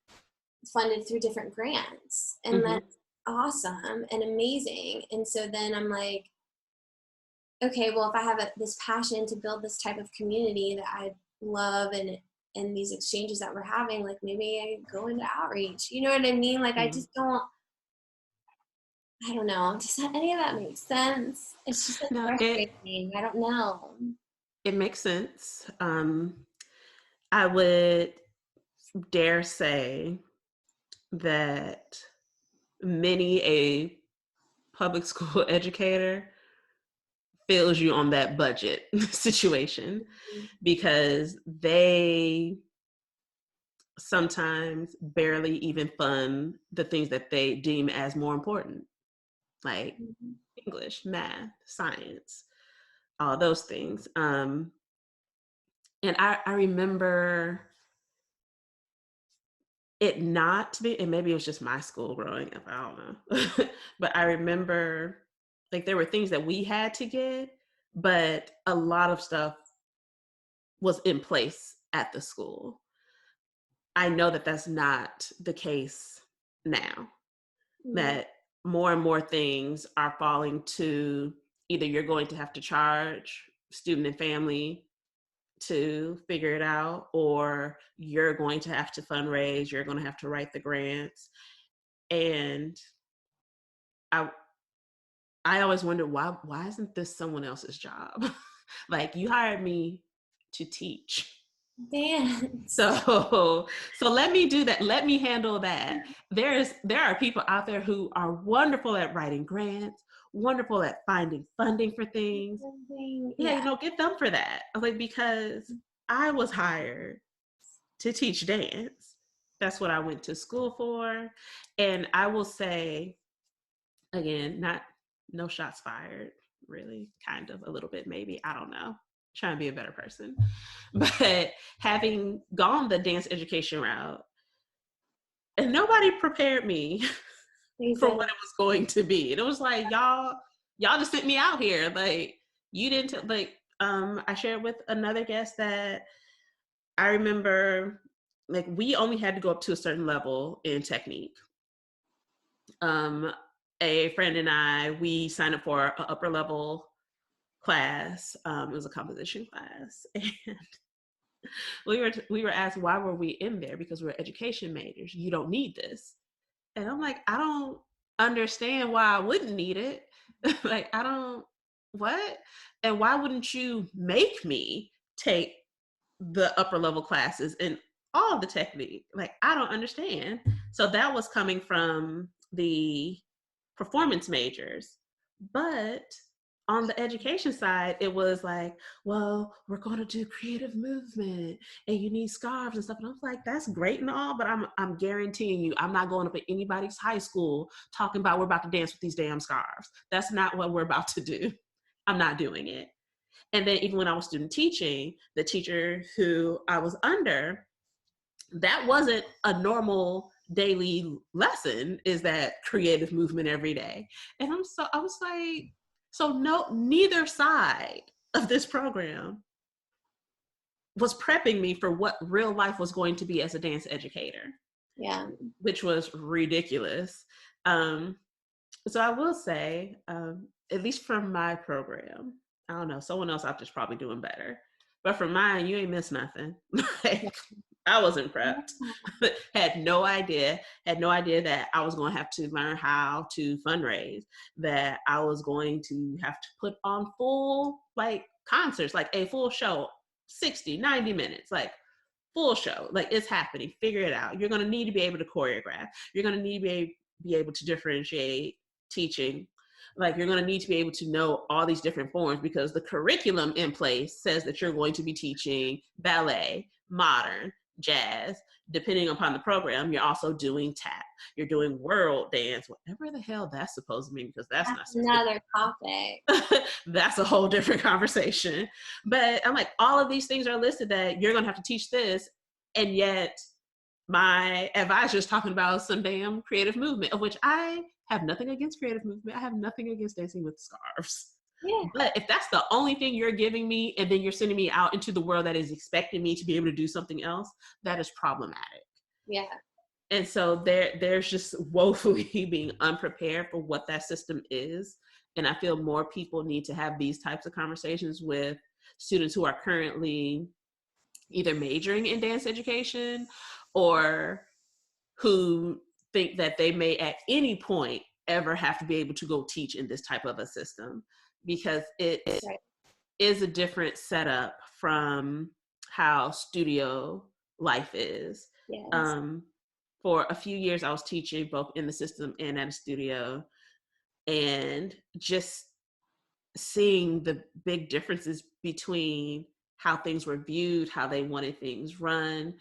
funded through different grants, and that's awesome and amazing. And so then I'm like, okay, well, if I have this passion to build this type of community that I love, and these exchanges that we're having, like, maybe I go into outreach. You know what I mean? Like, I just I don't know. Does any of that make sense? It's just like No, frustrating. I don't know. it makes sense. I would dare say that many a public school educator feels you on that budget situation, because they sometimes barely even fund the things that they deem as more important, like English, math, science, all those things. And I remember it not to be, and maybe it was just my school growing up, I don't know. But I remember, like, there were things that we had to get, but a lot of stuff was in place at the school. I know that that's not the case now, that more and more things are falling to either you're going to have to charge student and family to figure it out, or you're going to have to fundraise, you're going to have to write the grants. And I I always wonder, why isn't this someone else's job? Like, you hired me to teach. Dance. So let me do that. Let me handle that. There are people out there who are wonderful at writing grants, wonderful at finding funding for things. Yeah, get them for that. Like, because I was hired to teach dance. That's what I went to school for. And I will say, again, no shots fired, really, kind of, a little bit, maybe, I don't know, trying to be a better person. But having gone the dance education route, and nobody prepared me for what it was going to be. And it was like, y'all just sent me out here. Like, you didn't, like, I shared with another guest that I remember, like, we only had to go up to a certain level in technique. A friend and we signed up for an upper level class. It was a composition class, and we were asked why were we in there, because we're education majors. You don't need this, and I'm like, I don't understand why I wouldn't need it. Like, I don't, what, and why wouldn't you make me take the upper level classes and all the technique? Like, I don't understand. So that was coming from the performance majors. But on the education side, it was like, well, we're going to do creative movement and you need scarves and stuff. And I was like, that's great and all, but I'm guaranteeing you, I'm not going up at anybody's high school talking about we're about to dance with these damn scarves. That's not what we're about to do. I'm not doing it. And then even when I was student teaching, the teacher who I was under, that wasn't a normal daily lesson, is that creative movement every day. And I was like, so no, neither side of this program was prepping me for what real life was going to be as a dance educator. Yeah. Which was ridiculous. So I will say, at least from my program, I don't know, someone else out there's probably doing better. But for mine, you ain't missed nothing. Like, I wasn't prepped. Had no idea that I was going to have to learn how to fundraise, that I was going to have to put on full, like, concerts, like a full show, 60, 90 minutes, like full show, like it's happening, figure it out. You're going to need to be able to choreograph. You're going to need to be able to differentiate teaching. Like, you're going to need to be able to know all these different forms, because the curriculum in place says that you're going to be teaching ballet, modern, jazz. Depending upon the program, you're also doing tap, you're doing world dance, whatever the hell that's supposed to mean, because that's not another topic. That's a whole different conversation. But I'm like, all of these things are listed that you're going to have to teach this, and yet my advisor is talking about some damn creative movement, of which I have nothing against creative movement. I have nothing against dancing with scarves. Yeah. But if that's the only thing you're giving me, and then you're sending me out into the world that is expecting me to be able to do something else, that is problematic. Yeah. And so there's just woefully being unprepared for what that system is. And I feel more people need to have these types of conversations with students who are currently either majoring in dance education, or who think that they may at any point ever have to be able to go teach in this type of a system, because it is a different setup from how studio life is. Yes. For a few years, I was teaching both in the system and at a studio, and just seeing the big differences between how things were viewed, how they wanted things run.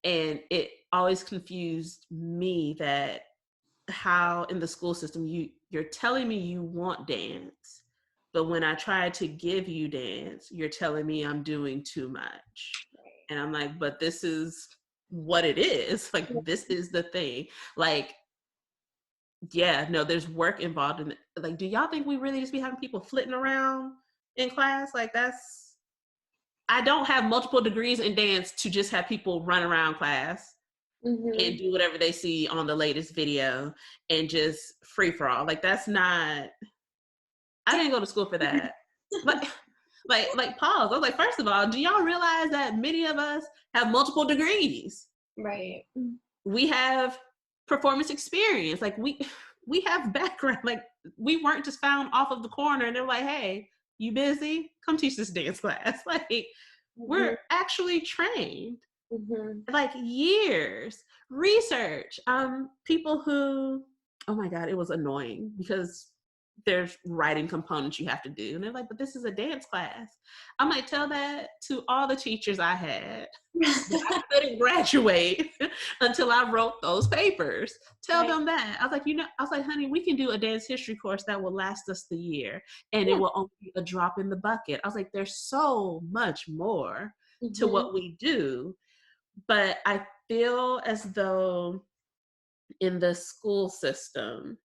And it always confused me that how in the school system you're telling me you want dance, but when I try to give you dance, you're telling me I'm doing too much. And I'm like, but this is what it is. Like, this is the thing. Like, yeah, no, there's work involved in it. Like, do y'all think we really just be having people flitting around in class? Like, I don't have multiple degrees in dance to just have people run around class and do whatever they see on the latest video and just free for all. Like, that's not, I didn't go to school for that. like pause. I was like, first of all, do y'all realize that many of us have multiple degrees? Right. We have performance experience. Like, we have background. Like, we weren't just found off of the corner and they're like, hey, you busy? Come teach this dance class. Like, we're actually trained. Like, years, research, people who, oh my God, it was annoying because there's writing components you have to do. And they're like, but this is a dance class. I might tell that to all the teachers I had. I couldn't graduate until I wrote those papers. Tell them that. I was like, honey, we can do a dance history course that will last us the year, and it will only be a drop in the bucket. I was like, there's so much more to what we do. But I feel as though in the school system,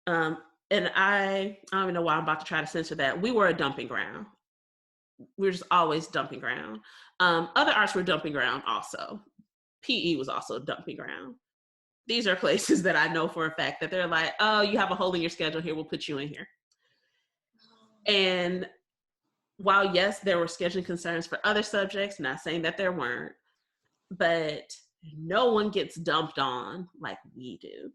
and I don't even know why I'm about to try to censor that. We were a dumping ground. We were just always dumping ground. Other arts were dumping ground also. PE was also a dumping ground. These are places that I know for a fact that they're like, oh, you have a hole in your schedule here, we'll put you in here. And while, yes, there were scheduling concerns for other subjects, not saying that there weren't, but no one gets dumped on like we do.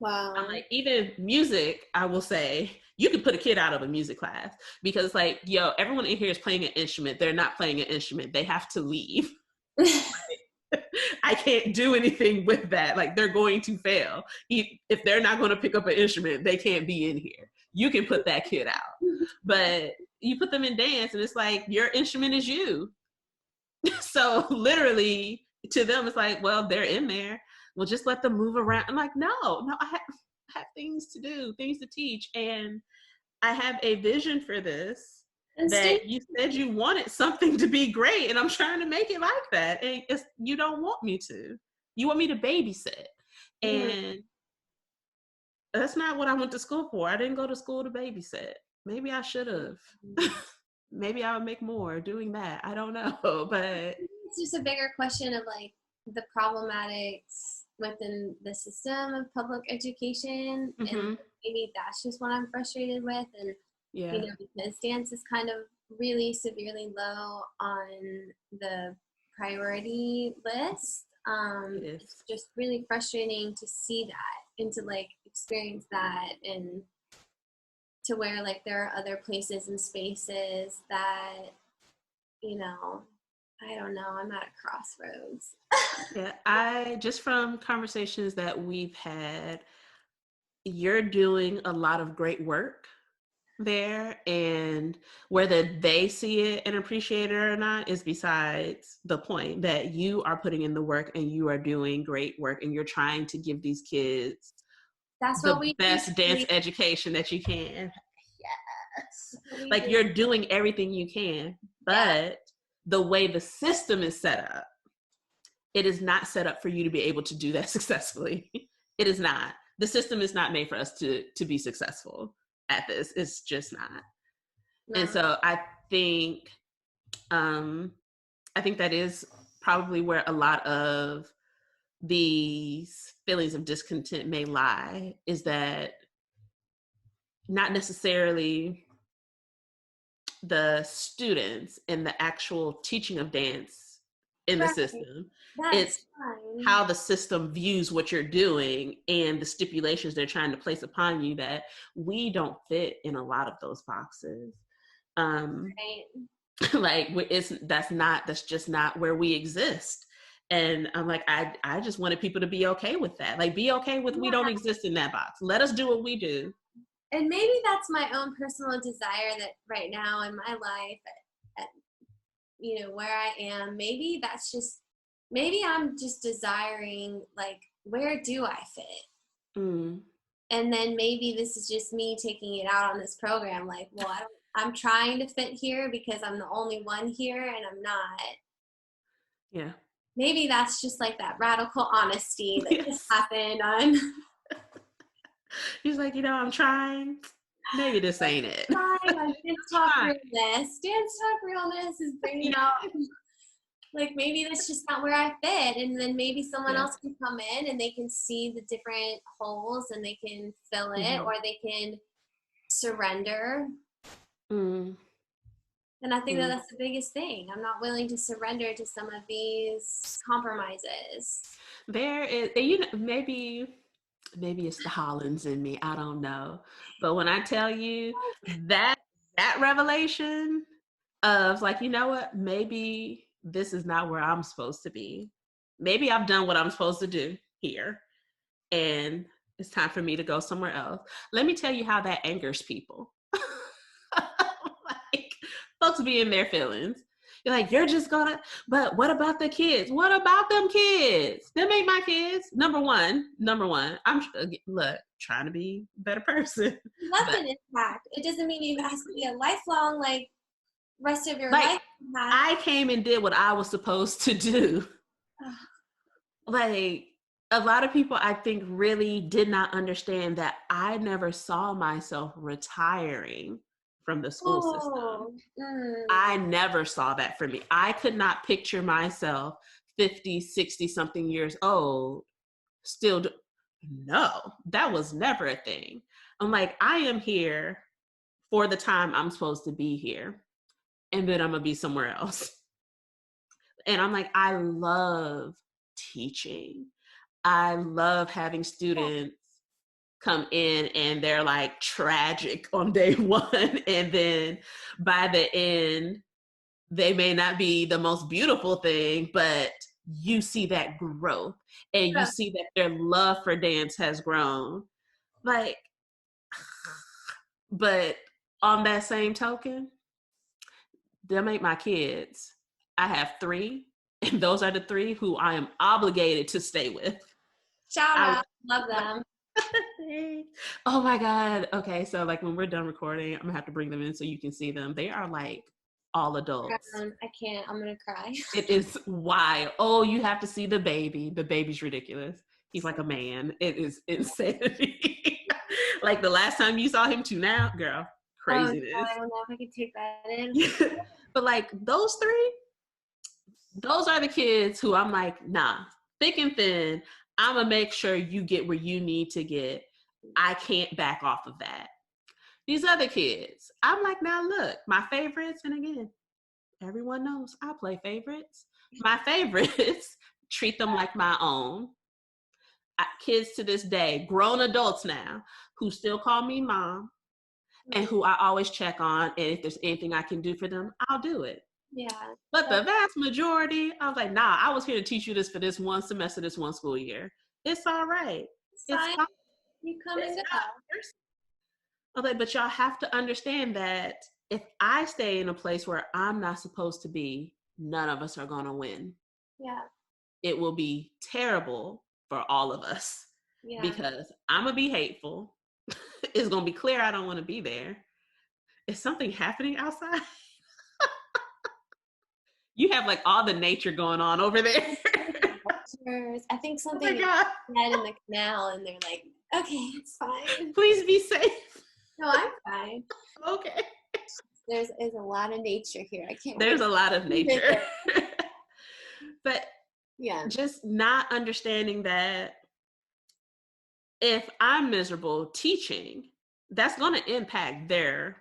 Wow. I'm like, even music, I will say, you can put a kid out of a music class because it's like, yo, everyone in here is playing an instrument. They're not playing an instrument. They have to leave. I can't do anything with that. Like, they're going to fail. If they're not going to pick up an instrument, they can't be in here. You can put that kid out. But you put them in dance and it's like, your instrument is you. So literally to them, it's like, well, they're in there. Well, just let them move around. I'm like, no, I have things to do, things to teach. And I have a vision for this that you said you wanted something to be great. And I'm trying to make it like that. And you don't want me to. You want me to babysit. And that's not what I went to school for. I didn't go to school to babysit. Maybe I should have. Maybe I would make more doing that. I don't know. But it's just a bigger question of like the problematics within the system of public education. And maybe that's just what I'm frustrated with. And, you know, because dance is kind of really severely low on the priority list. It's just really frustrating to see that and to like experience that, and to where like there are other places and spaces that, you know, I don't know, I'm at a crossroads. I just from conversations that we've had, you're doing a lot of great work there, and whether they see it and appreciate it or not is besides the point. That you are putting in the work and you are doing great work and you're trying to give these kids the best dance education that you can. Yes. Like, you're doing everything you can, but the way the system is set up, it is not set up for you to be able to do that successfully. It is not. The system is not made for us to be successful at this. It's just not. No. And so I think that is probably where a lot of these feelings of discontent may lie, is that not necessarily the students and the actual teaching of dance in the system. It's how the system views what you're doing and the stipulations they're trying to place upon you, that we don't fit in a lot of those boxes. Like, that's just not where we exist. And I'm like, I just wanted people to be okay with that. Like, be okay with we don't exist in that box. Let us do what we do. And maybe that's my own personal desire, that right now in my life, you know, where I am, maybe I'm just desiring, like, where do I fit? And then maybe this is just me taking it out on this program. Like, well, I'm trying to fit here because I'm the only one here and I'm not. Yeah. Maybe that's just like that radical honesty that just happened on. He's like, you know, I'm trying. Maybe this ain't it. Dance talk realness is bringing out, like, maybe that's just not where I fit. And then maybe someone else can come in and they can see the different holes and they can fill it, or they can surrender. And I think that that's the biggest thing. I'm not willing to surrender to some of these compromises. There is, you know, maybe it's the Hollins in me. I don't know. But when I tell you that revelation of, like, you know what, maybe this is not where I'm supposed to be. Maybe I've done what I'm supposed to do here, and it's time for me to go somewhere else. Let me tell you how that angers people. Like, folks be in their feelings. You're like, you're just gonna, but what about the kids? What about them kids? Them ain't my kids. Number one, I'm trying to be a better person. Love an impact. It doesn't mean you have to be a lifelong, like, rest of your life. I came and did what I was supposed to do. Like, a lot of people, I think, really did not understand that I never saw myself retiring from the school system. I never saw that for me. I could not picture myself 50, 60 something years old still do. No, that was never a thing. I'm like, I am here for the time I'm supposed to be here, and then I'm gonna be somewhere else. And I'm like, I love teaching. I love having students come in and they're like tragic on day one. And then by the end, they may not be the most beautiful thing, but you see that growth and you Yeah. see that their love for dance has grown. Like, but on that same token, them ain't my kids. I have three, and those are the three who I am obligated to stay with. Shout I out. Love them. oh my God. Okay, so like when we're done recording, I'm gonna have to bring them in so you can see them. They are like all adults. I can't. I'm gonna cry. It is wild. Oh, you have to see the baby. The baby's ridiculous. He's like a man. It is insanity. Like the last time you saw him to now, girl, craziness. I don't know if I can take that in. But like those three, those are the kids who I'm like, nah, thick and thin, I'm gonna make sure you get where you need to get. I can't back off of that. These other kids, I'm like, now look, my favorites, and again, everyone knows I play favorites. My favorites, treat them like my own. Kids to this day, grown adults now, who still call me mom and who I always check on. And if there's anything I can do for them, I'll do it. Yeah. But the vast majority, I was like, nah, I was here to teach you this for this one semester, this one school year. It's all right. It's fine. You come and go. I was like, but y'all have to understand that if I stay in a place where I'm not supposed to be, none of us are going to win. Yeah. It will be terrible for all of us. Yeah. Because I'm going to be hateful. It's going to be clear I don't want to be there. Is something happening outside? You have like all the nature going on over there. I think something is dead in the canal and they're like, okay, it's fine. Please be safe. No, I'm fine. Okay. There's a lot of nature here. I can't. There's a lot of nature. But yeah, just not understanding that if I'm miserable teaching, that's going to impact their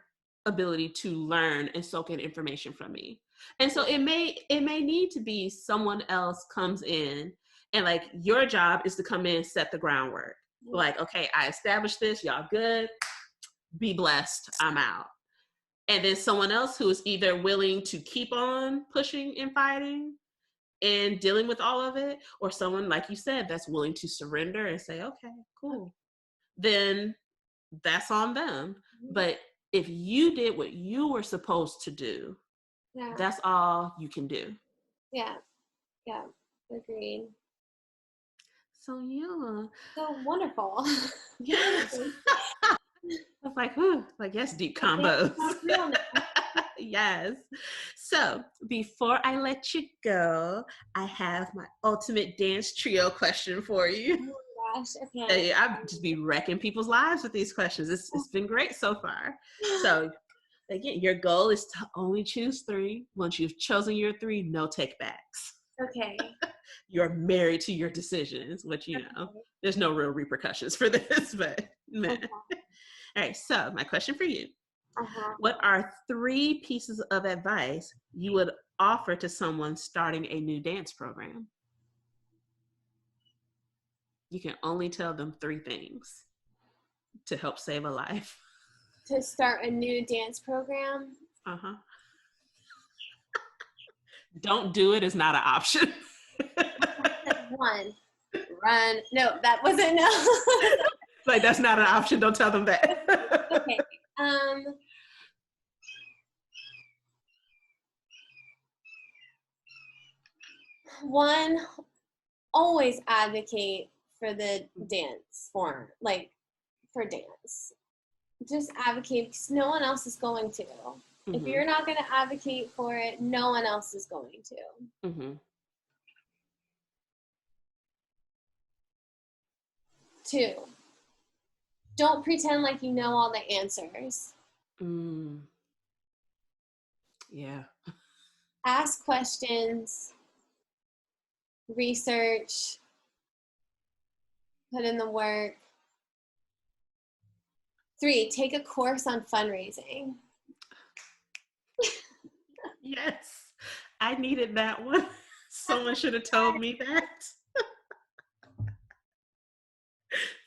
ability to learn and soak in information from me. And so it may need to be someone else comes in and like your job is to come in, set the groundwork. Like, okay, I established this, y'all good, be blessed, I'm out. And then someone else who is either willing to keep on pushing and fighting and dealing with all of it, or someone, like you said, that's willing to surrender and say, okay, cool. Then that's on them. But if you did what you were supposed to do, that's all you can do. Yeah. Yeah. Agreed. So yeah. So wonderful. Yes. I was like, whew, like yes, deep combos. Yes. So before I let you go, I have my ultimate dance trio question for you. Oh gosh, okay. I've just be wrecking people's lives with these questions. It's been great so far. So again, your goal is to only choose 3. Once you've chosen your 3, no takebacks. Okay. You're married to your decisions, which, you know, there's no real repercussions for this, but man. Okay. All right, so my question for you. What are 3 pieces of advice you would offer to someone starting a new dance program? You can only tell them 3 things to help save a life. To start a new dance program? Don't do it is not an option. 1, run. No, that wasn't no. Like that's not an option. Don't tell them that. Okay. 1, always advocate for the dance form, like for dance. Just advocate because no one else is going to. If you're not going to advocate for it, no one else is going to. 2, don't pretend like you know all the answers. Yeah. Ask questions, research, Put in the work. 3, take a course on fundraising. Yes, I needed that one. Someone should have told me that.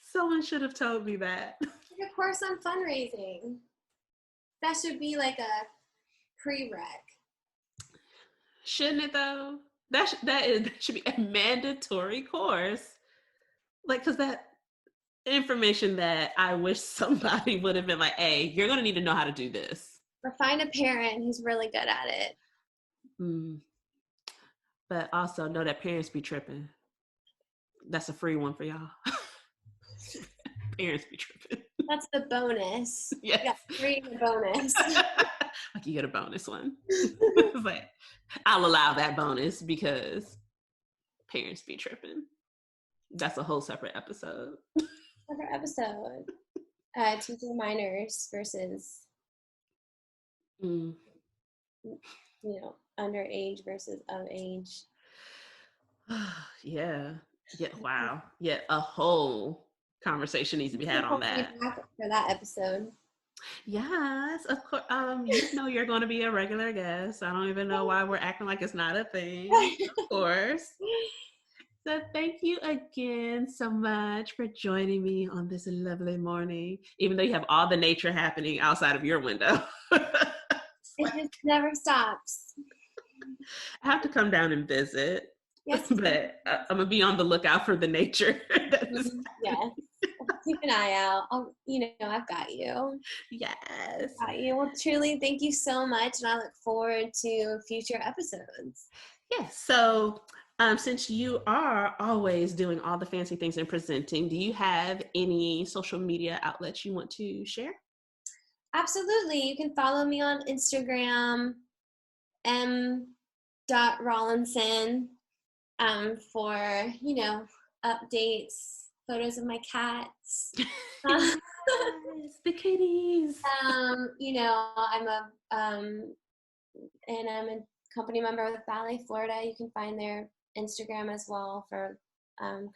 Someone should have told me that. Take a course on fundraising. That should be like a prereq. Shouldn't it though? That should be a mandatory course. Like, because that information that I wish somebody would have been like, hey, you're going to need to know how to do this. Or find a parent who's really good at it. But also know that parents be tripping. That's a free one for y'all. Parents be tripping. That's the bonus. Yes. You got free bonus. Like you get a bonus one. But I'll allow that bonus because parents be tripping. That's a whole separate episode. Teaching minors versus, underage versus of age. Yeah. Wow. Yeah. A whole conversation needs to be had on that. For that episode. Yes, of course. You're going to be a regular guest. I don't even know why we're acting like it's not a thing. Of course. So thank you again so much for joining me on this lovely morning, even though you have all the nature happening outside of your window. It just never stops. I have to come down and visit. Yes. But I'm going to be on the lookout for the nature. Yes. Keep an eye out. I've got you. Yes. Got you. Well, truly, thank you so much. And I look forward to future episodes. Yes. So since you are always doing all the fancy things and presenting, do you have any social media outlets you want to share? Absolutely. You can follow me on Instagram, m.rawlinson, for, updates, photos of my cats. The kitties. I'm a company member with Ballet Florida. You can find their Instagram as well for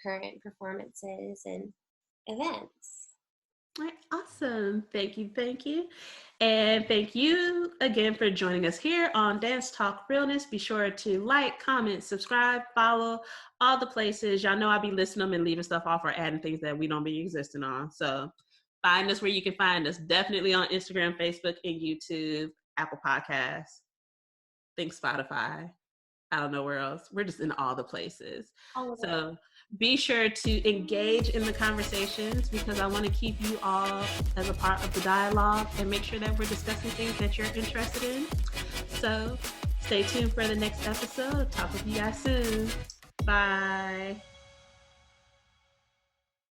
current performances and events. All right, awesome. Thank you. And thank you again for joining us here on Dance Talk Realness. Be sure to like, comment, subscribe, follow, all the places. Y'all know I be listing them and leaving stuff off or adding things that we don't be existing on. So find us where you can find us. Definitely on Instagram, Facebook, and YouTube, Apple Podcasts, think Spotify. I don't know where else. We're just in all the places. So be sure to engage in the conversations because I want to keep you all as a part of the dialogue and make sure that we're discussing things that you're interested in. So stay tuned for the next episode. Talk with you guys soon. Bye.